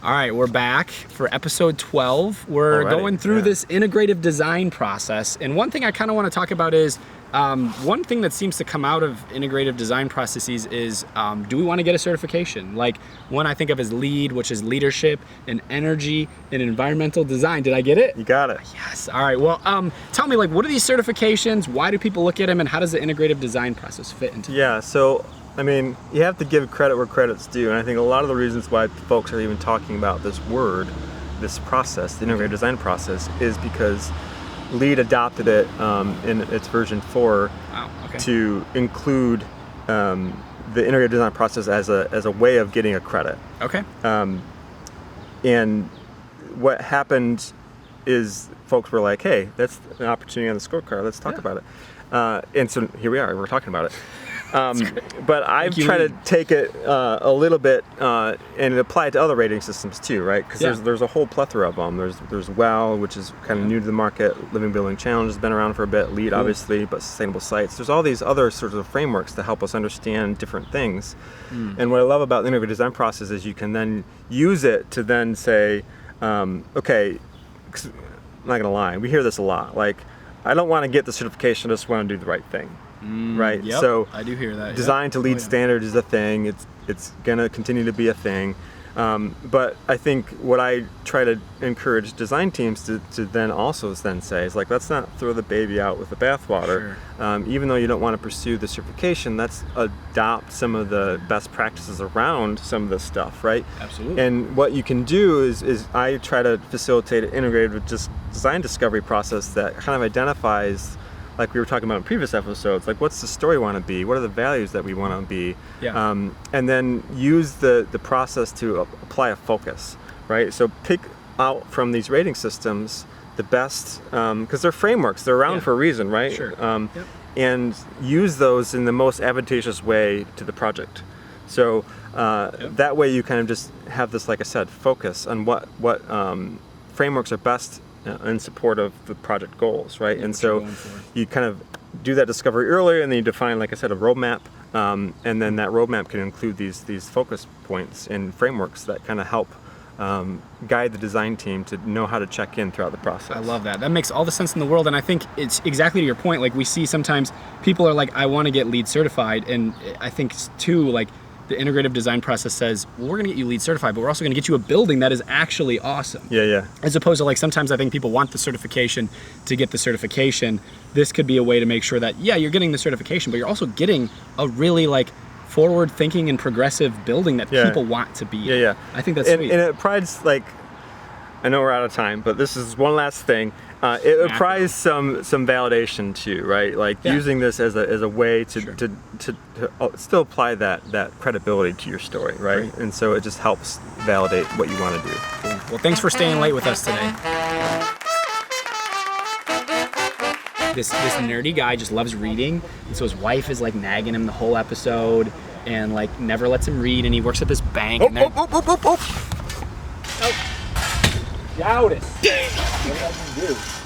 All right, we're back for episode 12. We're going through this integrative design process. And one thing I kind of want to talk about is, one thing that seems to come out of integrative design processes is, do we want to get a certification? Like one I think of as LEED, which is leadership and energy and environmental design. Did I get it? You got it. Yes. All right. Well, tell me, like, what are these certifications? Why do people look at them? And how does the integrative design process fit into Yeah, so I mean, you have to give credit where credit's due, and I think a lot of the reasons why folks are even talking about this word, this process, the integrative design process, is because LEED adopted it in its version 4 to include the integrative design process as a way of getting a credit. Okay. And what happened is folks were like, hey, that's an opportunity on the scorecard, let's talk about it. And so here we are, we're talking about it. But I've tried to take it a little bit and apply it to other rating systems too, right? Because there's a whole plethora of them. There's WELL, which is kind of new to the market. Living Building Challenge has been around for a bit. LEED, obviously, but Sustainable Sites. There's all these other sorts of frameworks to help us understand different things. And what I love about the integrative design process is you can then use it to then say, okay, 'cause I'm not gonna lie, we hear this a lot. Like, I don't want to get the certification, I just want to do the right thing. Right. Yep, so I do hear that. Design to LEED standard is a thing. It's gonna continue to be a thing. But I think what I try to encourage design teams to then also say is, like, let's not throw the baby out with the bathwater. Sure. Even though you don't want to pursue the certification, let's adopt some of the best practices around some of this stuff, right? Absolutely. And what you can do is I try to facilitate an integrated design discovery process that kind of identifies, like we were talking about in previous episodes, like what's the story want to be? What are the values that we want to be? Yeah. And then use the process to apply a focus, right? So pick out from these rating systems the best, because they're frameworks, they're around for a reason, right? Sure. And use those in the most advantageous way to the project. So that way you kind of just have this, like I said, focus on what frameworks are best in support of the project goals, right? And so you kind of do that discovery earlier, and then you define, like I said, a roadmap, and then that roadmap can include these focus points and frameworks that kind of help guide the design team to know how to check in throughout the process. I love that. That makes all the sense in the world, and I think it's exactly to your point. Like, we see sometimes people are like, I want to get LEED certified, and I think too, like, the integrative design process says, well, we're going to get you LEED certified, but we're also going to get you a building that is actually awesome. Yeah. As opposed to, like, sometimes I think people want the certification to get the certification. This could be a way to make sure that, yeah, you're getting the certification, but you're also getting a really, like, forward-thinking and progressive building that people want to be. Yeah. I think that's sweet. And it provides, like, I know we're out of time, but this is one last thing. It provides some validation too, right? Like using this as a way to still apply that credibility to your story, right? Great. And so it just helps validate what you want to do. Cool. Well, thanks for staying late with us today. This nerdy guy just loves reading, and so his wife is like nagging him the whole episode, and like never lets him read. And he works at this bank. Shout it. What did I do?